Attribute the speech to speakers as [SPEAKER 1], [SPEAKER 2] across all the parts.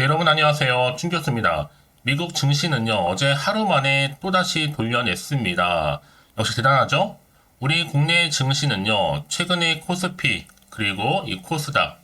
[SPEAKER 1] 네, 여러분 안녕하세요. 춘 교수입니다. 미국 증시는요, 어제 하루 만에 또다시 돌려냈습니다. 역시 대단하죠? 우리 국내 증시는요, 최근에 코스피, 그리고 이 코스닥,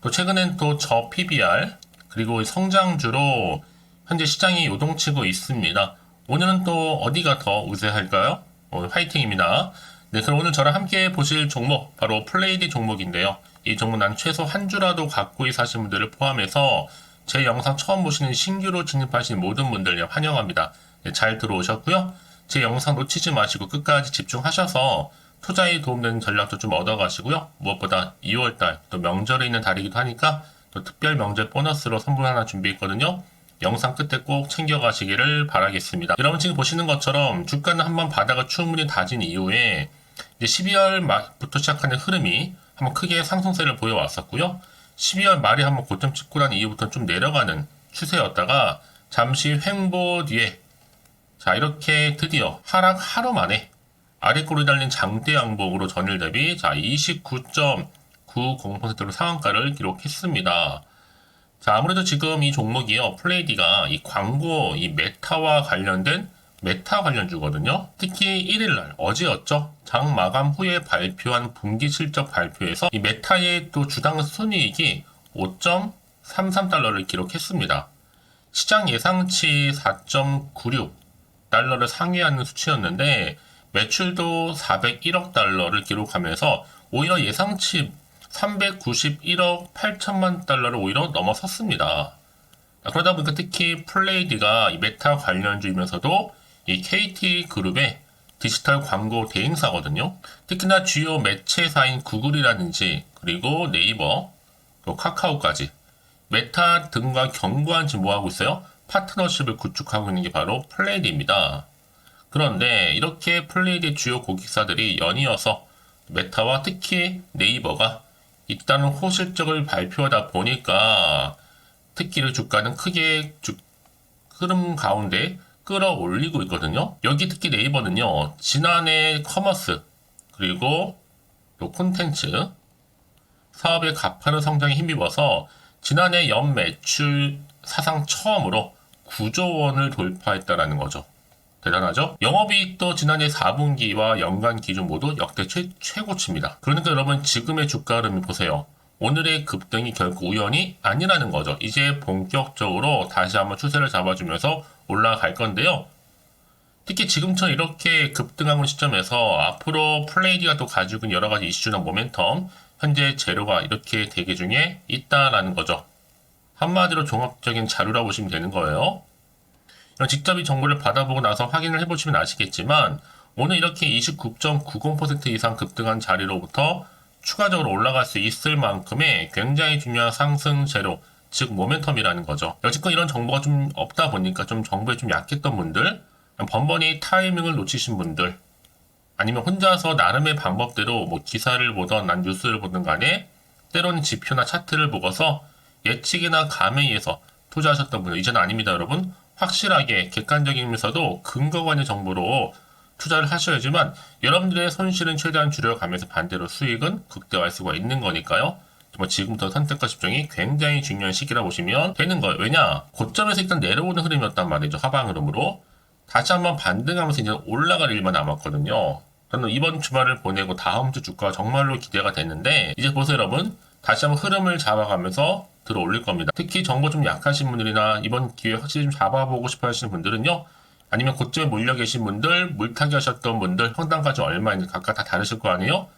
[SPEAKER 1] 또 최근엔 또 저 PBR, 그리고 성장주로 현재 시장이 요동치고 있습니다. 오늘은 또 어디가 더 우세할까요? 화이팅입니다. 네, 그럼 오늘 저랑 함께 보실 종목, 바로 플레이디 종목인데요. 이 종목 난 최소 한 주라도 갖고 사신 분들을 포함해서 제 영상 처음 보시는 신규로 진입하신 모든 분들 환영합니다. 네, 잘 들어오셨고요. 제 영상 놓치지 마시고 끝까지 집중하셔서 투자에 도움되는 전략도 좀 얻어가시고요. 무엇보다 2월달 또 명절에 있는 달이기도 하니까 또 특별 명절 보너스로 선물 하나 준비했거든요. 영상 끝에 꼭 챙겨가시기를 바라겠습니다. 여러분 지금 보시는 것처럼 주가는 한번 바닥을 충분히 다진 이후에 이제 12월 말부터 시작하는 흐름이 한번 크게 상승세를 보여왔었고요. 12월 말에 한번 고점 찍고 난 이후부터 좀 내려가는 추세였다가 잠시 횡보 뒤에 자 이렇게 드디어 하락 하루 만에 아래꼬리 달린 장대 양봉으로 전일 대비 자 29.90%로 상한가를 기록했습니다. 자 아무래도 지금 이 종목이요 플레이디가 이 광고 이 메타와 관련된 메타 관련주거든요. 특히 1일날 어제였죠. 장 마감 후에 발표한 분기 실적 발표에서 이 메타의 또 주당 순이익이 5.33달러를 기록했습니다. 시장 예상치 4.96달러를 상회하는 수치였는데 매출도 401억 달러를 기록하면서 오히려 예상치 391억 8천만 달러를 오히려 넘어섰습니다. 그러다 보니까 특히 플레이디가 이 메타 관련주이면서도 이 KT그룹의 디지털 광고 대행사거든요. 특히나 주요 매체사인 구글이라든지 그리고 네이버, 또 카카오까지 메타 등과 견고한 지금 뭐하고 있어요? 파트너십을 구축하고 있는 게 바로 플레이디입니다. 그런데 이렇게 플레이디 주요 고객사들이 연이어서 메타와 특히 네이버가 잇따른 호실적을 발표하다 보니까 특히 이 주가는 크게 흐름 가운데 끌어올리고 있거든요. 여기 특히 네이버는요. 지난해 커머스 그리고 또 콘텐츠 사업의 가파른 성장에 힘입어서 지난해 연 매출 사상 처음으로 9조 원을 돌파했다라는 거죠. 대단하죠? 영업이익도 지난해 4분기와 연간 기준 모두 역대 최고치입니다. 그러니까 여러분 지금의 주가 흐름을 보세요. 오늘의 급등이 결코 우연이 아니라는 거죠. 이제 본격적으로 다시 한번 추세를 잡아주면서 올라갈 건데요. 특히 지금처럼 이렇게 급등하는 시점에서 앞으로 플레이디가 또 가지고 있는 여러 가지 이슈나 모멘텀, 현재 재료가 이렇게 대기 중에 있다라는 거죠. 한마디로 종합적인 자료라 보시면 되는 거예요. 직접 이 정보를 받아보고 나서 확인을 해보시면 아시겠지만 오늘 이렇게 29.90% 이상 급등한 자리로부터 추가적으로 올라갈 수 있을 만큼의 굉장히 중요한 상승 재료, 즉 모멘텀이라는 거죠. 여지껏 이런 정보가 좀 없다 보니까 좀 정보에 좀 약했던 분들, 번번이 타이밍을 놓치신 분들, 아니면 혼자서 나름의 방법대로 뭐 기사를 보던 난 뉴스를 보든 간에 때로는 지표나 차트를 보고서 예측이나 감에 의해서 투자하셨던 분들 이제는 아닙니다, 여러분. 확실하게 객관적이면서도 근거가 있는 정보로 투자를 하셔야지만 여러분들의 손실은 최대한 줄여가면서 반대로 수익은 극대화할 수가 있는 거니까요. 정말 지금부터 선택과 집중이 굉장히 중요한 시기라 보시면 되는 거예요. 왜냐? 고점에서 일단 내려오는 흐름이었단 말이죠. 하방 흐름으로. 다시 한번 반등하면서 이제 올라갈 일만 남았거든요. 저는 이번 주말을 보내고 다음 주 주가가 정말로 기대가 됐는데 이제 보세요 여러분. 다시 한번 흐름을 잡아가면서 들어 올릴 겁니다. 특히 정보 좀 약하신 분들이나 이번 기회에 확실히 좀 잡아보고 싶어 하시는 분들은요. 아니면 고점에 몰려 계신 분들, 물타기 하셨던 분들, 평단까지 얼마인지 각각 다 다르실 거 아니에요?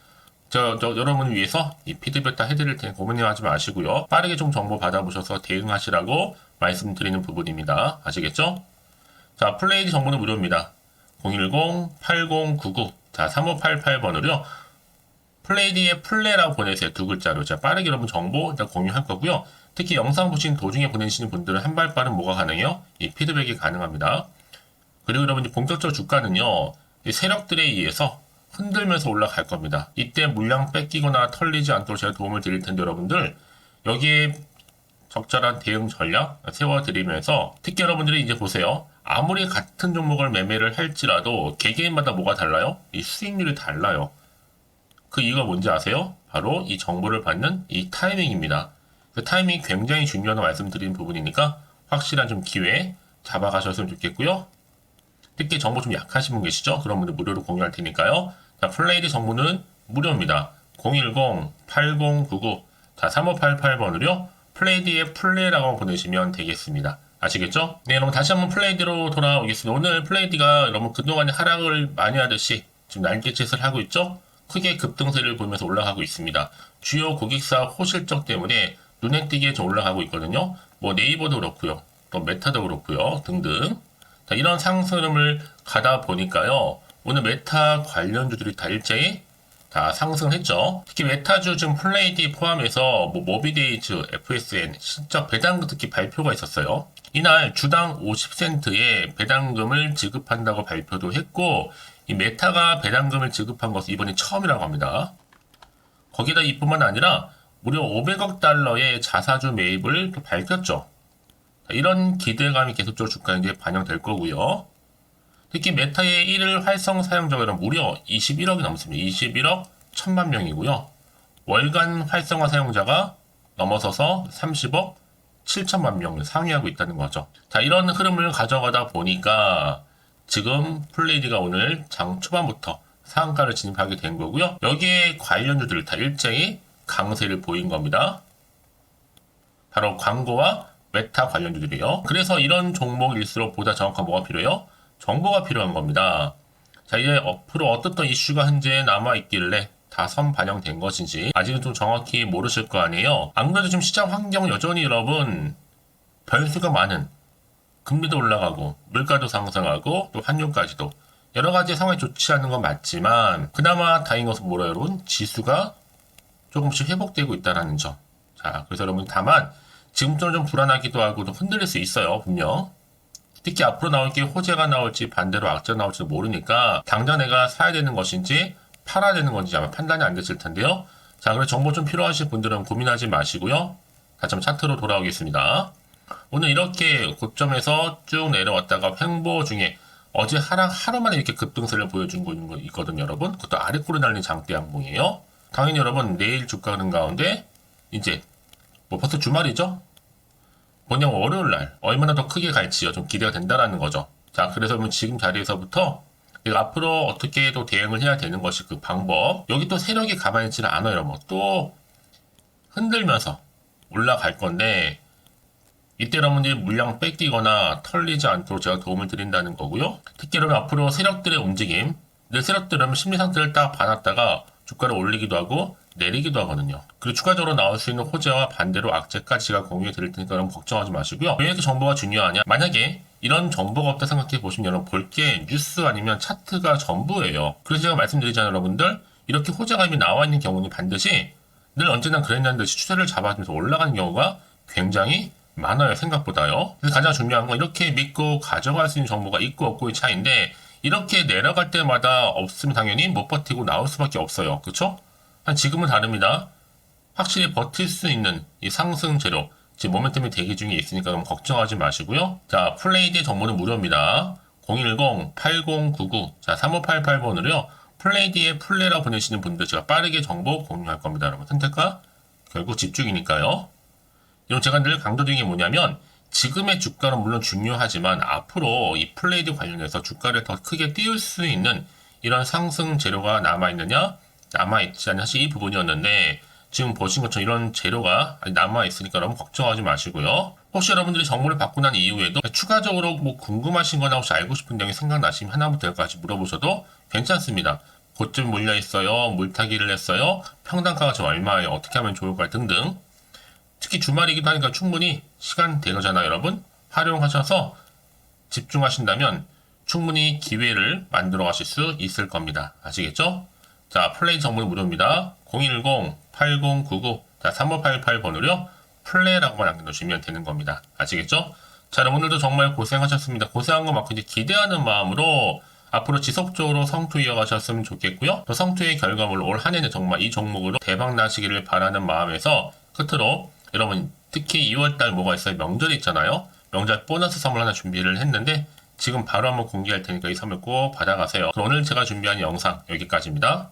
[SPEAKER 1] 저 여러분을 위해서 이 피드백 다 해드릴 테니 고민하지 마시고요. 빠르게 좀 정보 받아보셔서 대응하시라고 말씀드리는 부분입니다. 아시겠죠? 자, 플레이디 정보는 무료입니다. 010-8099 자, 3588번으로요. 플레이디의 플레라고 보내세요. 두 글자로. 자, 빠르게 여러분 정보 일단 공유할 거고요. 특히 영상 보신 도중에 보내시는 분들은 한 발 빠른 뭐가 가능해요? 이 피드백이 가능합니다. 그리고 여러분 본격적으로 주가는요. 이 세력들에 의해서 흔들면서 올라갈 겁니다. 이때 물량 뺏기거나 털리지 않도록 제가 도움을 드릴 텐데 여러분들 여기에 적절한 대응 전략 세워드리면서 특히 여러분들이 이제 보세요. 아무리 같은 종목을 매매를 할지라도 개개인마다 뭐가 달라요? 이 수익률이 달라요. 그 이유가 뭔지 아세요? 바로 이 정보를 받는 이 타이밍입니다. 그 타이밍이 굉장히 중요하다고 말씀드린 부분이니까 확실한 좀 기회 잡아가셨으면 좋겠고요. 특히 정보 좀 약하신 분 계시죠? 그런 분들 무료로 공유할 테니까요. 자, 플레이드 정보는 무료입니다. 010-8099 자, 3588번으로요. 플레이드의 플레이라고 보내시면 되겠습니다. 아시겠죠? 네, 여러분 다시 한번 플레이드로 돌아오겠습니다. 오늘 플레이드가 여러분 그동안 하락을 많이 하듯이 지금 날개짓을 하고 있죠? 크게 급등세를 보이면서 올라가고 있습니다. 주요 고객사 호실적 때문에 눈에 띄게 좀 올라가고 있거든요. 뭐 네이버도 그렇고요. 또 메타도 그렇고요. 등등. 자, 이런 상승 흐름을 가다 보니까요. 오늘 메타 관련주들이 다 일제히 다 상승했죠. 특히 메타주 지금 플레이디 포함해서 뭐 모비데이즈, FSN, 실적 배당금 특히 발표가 있었어요. 이날 주당 50센트의 배당금을 지급한다고 발표도 했고 이 메타가 배당금을 지급한 것은 이번이 처음이라고 합니다. 거기다 이뿐만 아니라 무려 500억 달러의 자사주 매입을 또 밝혔죠. 이런 기대감이 계속적으로 주가에 이제 반영될 거고요. 특히 메타의 1일 활성 사용자가 무려 21억이 넘습니다. 21억 1000만 명이고요. 월간 활성화 사용자가 넘어서서 30억 7천만 명을 상회하고 있다는 거죠. 자, 이런 흐름을 가져가다 보니까 지금 플레이드가 오늘 장 초반부터 상한가를 진입하게 된 거고요. 여기에 관련주들 다 일제히 강세를 보인 겁니다. 바로 광고와 메타 관련주들이요. 그래서 이런 종목일수록 보다 정확한 뭐가 필요해요? 정보가 필요한 겁니다. 자, 이제 앞으로 어떻던 이슈가 현재 남아있길래 다 선 반영된 것인지 아직은 좀 정확히 모르실 거 아니에요. 안 그래도 지금 시장 환경 여전히 여러분 변수가 많은 금리도 올라가고 물가도 상승하고 또 환율까지도 여러 가지 상황이 좋지 않은 건 맞지만 그나마 다행인 것은 뭐라 여러분? 지수가 조금씩 회복되고 있다는 점. 자, 그래서 여러분 다만 지금처럼 좀 불안하기도 하고 좀 흔들릴 수 있어요. 분명. 특히 앞으로 나올 게 호재가 나올지 반대로 악재가 나올지도 모르니까 당장 내가 사야 되는 것인지 팔아야 되는 건지 아마 판단이 안 됐을 텐데요. 자, 그래서 정보 좀 필요하신 분들은 고민하지 마시고요. 다시 한번 차트로 돌아오겠습니다. 오늘 이렇게 고점에서 쭉 내려왔다가 횡보 중에 어제 하락 하루 만에 이렇게 급등세를 보여준 거 있거든요, 여러분. 그것도 아래꼬리 날린 장대 양봉이에요. 당연히 여러분 내일 주가 흐름 가운데 이제 뭐 벌써 주말이죠? 본영 월요일 날 얼마나 더 크게 갈지요. 좀 기대가 된다라는 거죠. 자, 그래서 지금 자리에서부터 앞으로 어떻게 또 대응을 해야 되는 것이 그 방법. 여기 또 세력이 가만히 있지는 않아요. 뭐 또 흔들면서 올라갈 건데 이때 여러분들이 물량 뺏기거나 털리지 않도록 제가 도움을 드린다는 거고요. 특히 여러분 앞으로 세력들의 움직임, 늘 세력들은 심리 상태를 딱 봐놨다가 주가를 올리기도 하고 내리기도 하거든요. 그리고 추가적으로 나올 수 있는 호재와 반대로 악재까지 제가 공유해 드릴 테니까 여러분 걱정하지 마시고요. 왜 이렇게 정보가 중요하냐? 만약에 이런 정보가 없다 생각해 보시면 여러분 볼 게 뉴스 아니면 차트가 전부예요. 그래서 제가 말씀드리잖아요, 여러분들. 이렇게 호재가 이미 나와 있는 경우는 반드시 늘 언제나 그랬냐는 듯이 추세를 잡아주면서 올라가는 경우가 굉장히 많아요, 생각보다요. 그래서 가장 중요한 건 이렇게 믿고 가져갈 수 있는 정보가 있고 없고의 차이인데 이렇게 내려갈 때마다 없으면 당연히 못 버티고 나올 수밖에 없어요. 그쵸? 지금은 다릅니다. 확실히 버틸 수 있는 이 상승 재료, 지금 모멘텀이 대기 중에 있으니까 너무 걱정하지 마시고요. 자, 플레이드의 정보는 무료입니다. 010-8099, 자, 3588번으로요. 플레이드의 플레이라고 보내시는 분들 제가 빠르게 정보 공유할 겁니다. 여러분, 선택과 결국 집중이니까요. 이런 제가 늘 강조드리는 게 뭐냐면 지금의 주가는 물론 중요하지만 앞으로 이 플레이드 관련해서 주가를 더 크게 띄울 수 있는 이런 상승 재료가 남아있느냐 남아있지 않냐 사실 이 부분이었는데 지금 보신 것처럼 이런 재료가 남아있으니까 여러분 걱정하지 마시고요. 혹시 여러분들이 정보를 받고 난 이후에도 추가적으로 뭐 궁금하신 거나 혹시 알고 싶은 내용이 생각나시면 하나부터 열까지 물어보셔도 괜찮습니다. 고점 몰려있어요, 물타기를 했어요, 평단가가 지금 얼마예요, 어떻게 하면 좋을까요 등등. 특히 주말이기도 하니까 충분히 시간 되잖아요, 여러분. 활용하셔서 집중하신다면 충분히 기회를 만들어 가실 수 있을 겁니다. 아시겠죠? 자, 플레이 정보는 무료입니다. 010-8099, 자, 3588번으로요. 플레이라고만 남겨놓으시면 되는 겁니다. 아시겠죠? 자, 여러분 오늘도 정말 고생하셨습니다. 고생한 거 맞고 이제 기대하는 마음으로 앞으로 지속적으로 성투 이어가셨으면 좋겠고요. 또 성투의 결과물로 올 한 해는 정말 이 종목으로 대박 나시기를 바라는 마음에서 끝으로 여러분 특히 2월달 뭐가 있어요? 명절이 있잖아요. 명절 보너스 선물 하나 준비를 했는데 지금 바로 한번 공개할 테니까 이 선물 꼭 받아가세요. 그럼 오늘 제가 준비한 영상 여기까지입니다.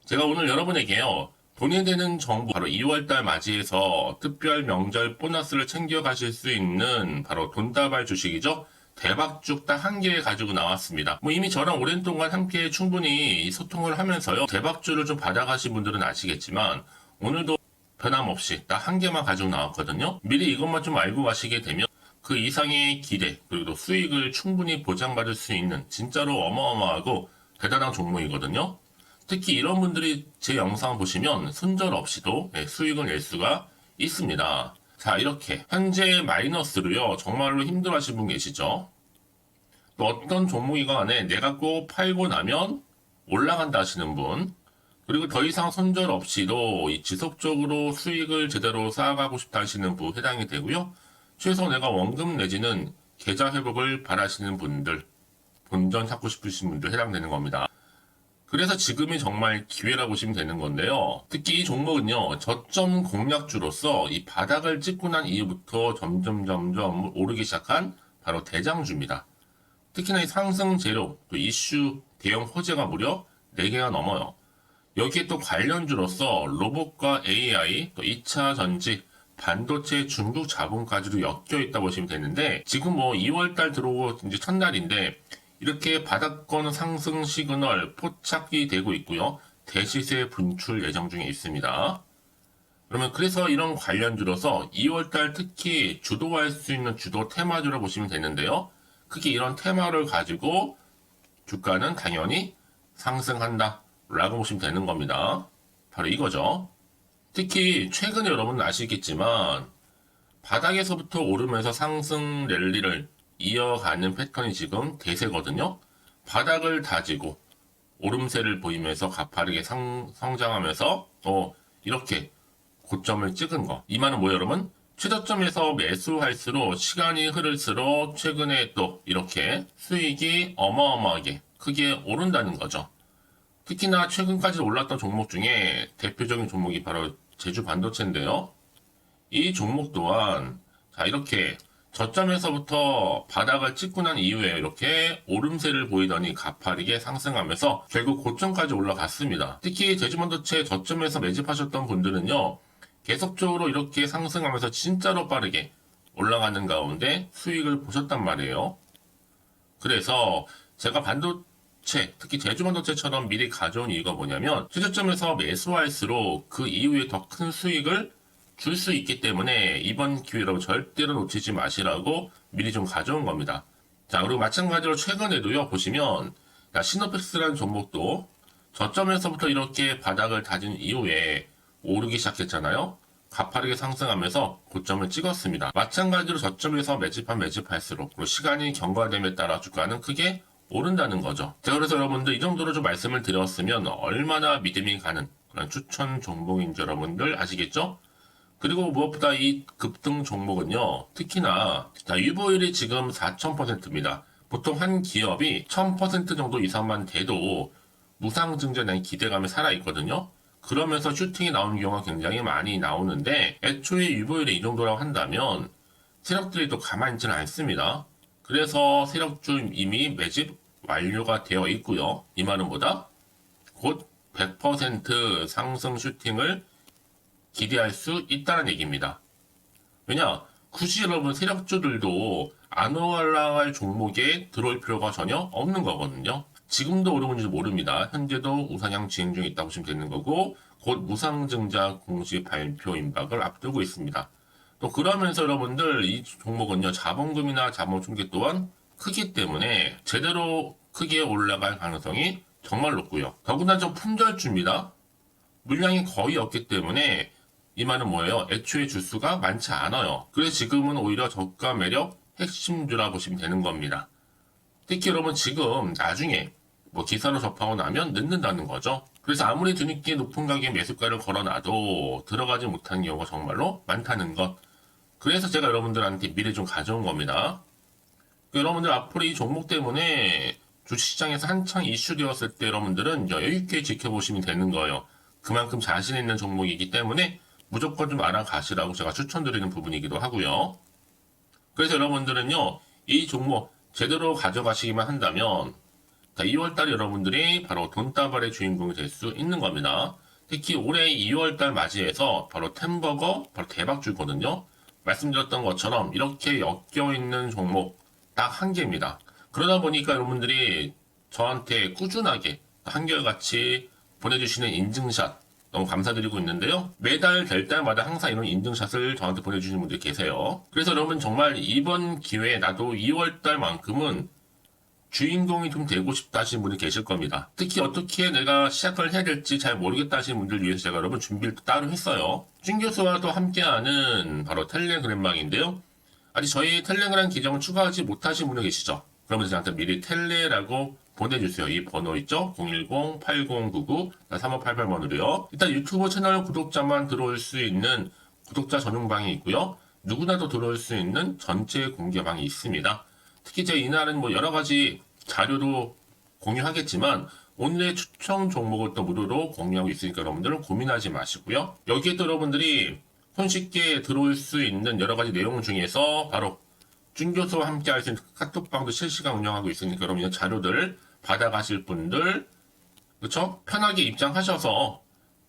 [SPEAKER 1] 제가 오늘 여러분에게요. 돈이 되는 정보, 바로 2월달 맞이해서 특별 명절 보너스를 챙겨가실 수 있는 바로 돈다발 주식이죠. 대박죽 딱 한 개 가지고 나왔습니다. 뭐 이미 저랑 오랜 동안 함께 충분히 소통을 하면서요. 대박주를 좀 받아가신 분들은 아시겠지만 오늘도 변함없이 딱 한 개만 가지고 나왔거든요. 미리 이것만 좀 알고 가시게 되면 그 이상의 기대 그리고 수익을 충분히 보장받을 수 있는 진짜로 어마어마하고 대단한 종목이거든요. 특히 이런 분들이 제 영상 보시면 손절 없이도 수익을 낼 수가 있습니다. 자, 이렇게 현재 마이너스로요. 정말로 힘들어하시는 분 계시죠? 또 어떤 종목이건 간에 내가 꼭 팔고 나면 올라간다 하시는 분, 그리고 더 이상 손절 없이도 지속적으로 수익을 제대로 쌓아가고 싶다 하시는 분 해당이 되고요. 최소 내가 원금 내지는 계좌 회복을 바라시는 분들, 본전 찾고 싶으신 분들 해당되는 겁니다. 그래서 지금이 정말 기회라고 보시면 되는 건데요. 특히 이 종목은요, 저점 공략주로서 이 바닥을 찍고 난 이후부터 점점 오르기 시작한 바로 대장주입니다. 특히나 이 상승 재료, 또 이슈, 대형 호재가 무려 4개가 넘어요. 여기에 또 관련주로서 로봇과 AI, 또 2차 전지, 반도체 중국 자본까지도 엮여 있다 보시면 되는데, 지금 뭐 2월달 들어오고 이제 첫날인데, 이렇게 바닥권 상승 시그널 포착이 되고 있고요. 대시세 분출 예정 중에 있습니다. 그러면 그래서 이런 관련주로서 2월달 특히 주도할 수 있는 주도 테마주로 보시면 되는데요. 크게 이런 테마를 가지고 주가는 당연히 상승한다 라고 보시면 되는 겁니다. 바로 이거죠. 특히 최근에 여러분 아시겠지만 바닥에서부터 오르면서 상승 랠리를 이어가는 패턴이 지금 대세거든요. 바닥을 다지고 오름세를 보이면서 가파르게 성장하면서 이렇게 고점을 찍은 거. 이 말은 뭐예요, 여러분? 최저점에서 매수할수록 시간이 흐를수록 최근에 또 이렇게 수익이 어마어마하게 크게 오른다는 거죠. 특히나 최근까지 올랐던 종목 중에 대표적인 종목이 바로 제주 반도체인데요. 이 종목 또한 자 이렇게 저점에서부터 바닥을 찍고 난 이후에 이렇게 오름세를 보이더니 가파르게 상승하면서 결국 고점까지 올라갔습니다. 특히 제주반도체 저점에서 매집하셨던 분들은요. 계속적으로 이렇게 상승하면서 진짜로 빠르게 올라가는 가운데 수익을 보셨단 말이에요. 그래서 제가 반도체, 특히 제주반도체처럼 미리 가져온 이유가 뭐냐면 최저점에서 매수할수록 그 이후에 더 큰 수익을 줄 수 있기 때문에 이번 기회로 절대로 놓치지 마시라고 미리 좀 가져온 겁니다. 자, 그리고 마찬가지로 최근에도요, 보시면, 시노펙스라는 종목도 저점에서부터 이렇게 바닥을 다진 이후에 오르기 시작했잖아요. 가파르게 상승하면서 고점을 찍었습니다. 마찬가지로 저점에서 매집할수록, 그리고 시간이 경과됨에 따라 주가는 크게 오른다는 거죠. 자, 그래서 여러분들 이 정도로 좀 말씀을 드렸으면 얼마나 믿음이 가는 그런 추천 종목인지 여러분들 아시겠죠? 그리고 무엇보다 이 급등 종목은요, 특히나, 유보율이 지금 4000%입니다. 보통 한 기업이 1000% 정도 이상만 돼도 무상증자에 대한 기대감이 살아있거든요. 그러면서 슈팅이 나오는 경우가 굉장히 많이 나오는데, 애초에 유보율이 이 정도라고 한다면, 세력들이 또 가만히 있지는 않습니다. 그래서 세력주 이미 매집 완료가 되어 있고요. 이 말은 뭐다? 곧 100% 상승 슈팅을 기대할 수 있다는 얘기입니다. 왜냐? 굳이 여러분 세력주들도 안 올라갈 종목에 들어올 필요가 전혀 없는 거거든요. 지금도 오르는지 모릅니다. 현재도 우상향 진행 중에 있다고 보시면 되는 거고 곧 무상증자 공시 발표 임박을 앞두고 있습니다. 또 그러면서 여러분들 이 종목은요. 자본금이나 자본중개 또한 크기 때문에 제대로 크게 올라갈 가능성이 정말 높고요. 더구나 좀 품절주입니다. 물량이 거의 없기 때문에 이 말은 뭐예요? 애초에 주수가 많지 않아요. 그래서 지금은 오히려 저가 매력 핵심주라 보시면 되는 겁니다. 특히 여러분 지금 나중에 뭐 기사로 접하고 나면 늦는다는 거죠. 그래서 아무리 뒤늦게 높은 가격에 매수가를 걸어놔도 들어가지 못하는 경우가 정말로 많다는 것. 그래서 제가 여러분들한테 미리 좀 가져온 겁니다. 여러분들 앞으로 이 종목 때문에 주식시장에서 한창 이슈되었을 때 여러분들은 여유있게 지켜보시면 되는 거예요. 그만큼 자신 있는 종목이기 때문에 무조건 좀 알아가시라고 제가 추천드리는 부분이기도 하고요. 그래서 여러분들은요, 이 종목 제대로 가져가시기만 한다면 2월달에 여러분들이 바로 돈다발의 주인공이 될 수 있는 겁니다. 특히 올해 2월달 맞이해서 바로 템버거 바로 대박 줄거든요. 말씀드렸던 것처럼 이렇게 엮여있는 종목 딱 한 개입니다. 그러다 보니까 여러분들이 저한테 꾸준하게 한결같이 보내주시는 인증샷 너무 감사드리고 있는데요. 매달 될 때마다 항상 이런 인증샷을 저한테 보내주시는 분들이 계세요. 그래서 여러분 정말 이번 기회에 나도 2월달만큼은 주인공이 좀 되고 싶다 하시는 분이 계실 겁니다. 특히 어떻게 내가 시작을 해야 될지 잘 모르겠다 하시는 분들 위해서 제가 여러분 준비를 따로 했어요. 준 교수와도 함께하는 바로 텔레그램망인데요. 아직 저희 텔레그램 계정을 추가하지 못하신 분들 계시죠? 그러면 저한테 미리 텔레라고 보내주세요. 이 번호 있죠? 010-8099-3588번으로요. 일단 유튜브 채널 구독자만 들어올 수 있는 구독자 전용방이 있고요. 누구나도 들어올 수 있는 전체 공개방이 있습니다. 특히 제가 이날은 뭐 여러 가지 자료도 공유하겠지만 오늘의 추천 종목을 또 무료로 공유하고 있으니까 여러분들은 고민하지 마시고요. 여기에 또 여러분들이 손쉽게 들어올 수 있는 여러 가지 내용 중에서 바로 준교수와 함께 할 수 있는 카톡방도 실시간 운영하고 있으니까 여러분 이 자료들 받아가실 분들 그렇죠? 편하게 입장하셔서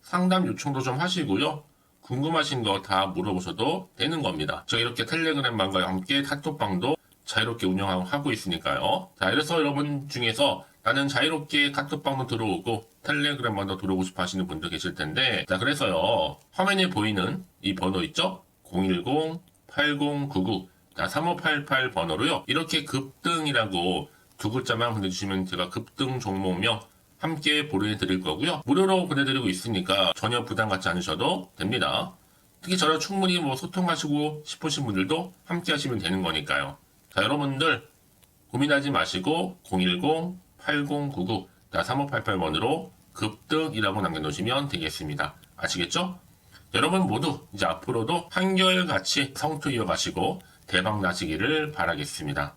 [SPEAKER 1] 상담 요청도 좀 하시고요. 궁금하신 거 다 물어보셔도 되는 겁니다. 저 이렇게 텔레그램방과 함께 카톡방도 자유롭게 운영하고 있으니까요. 자, 그래서 여러분 중에서 나는 자유롭게 카톡방도 들어오고 텔레그램방도 들어오고 싶어 하시는 분들 계실 텐데, 자, 그래서요. 화면에 보이는 이 번호 있죠? 010-8099-3588 번호로요. 이렇게 급등이라고 두 글자만 보내주시면 제가 급등 종목명 함께 보내드릴 거고요. 무료로 보내드리고 있으니까 전혀 부담 갖지 않으셔도 됩니다. 특히 저랑 충분히 뭐 소통하시고 싶으신 분들도 함께 하시면 되는 거니까요. 자, 여러분들 고민하지 마시고 010-8099-3588번으로 급등이라고 남겨놓으시면 되겠습니다. 아시겠죠? 여러분 모두 이제 앞으로도 한결같이 성투 이어가시고 대박 나시기를 바라겠습니다.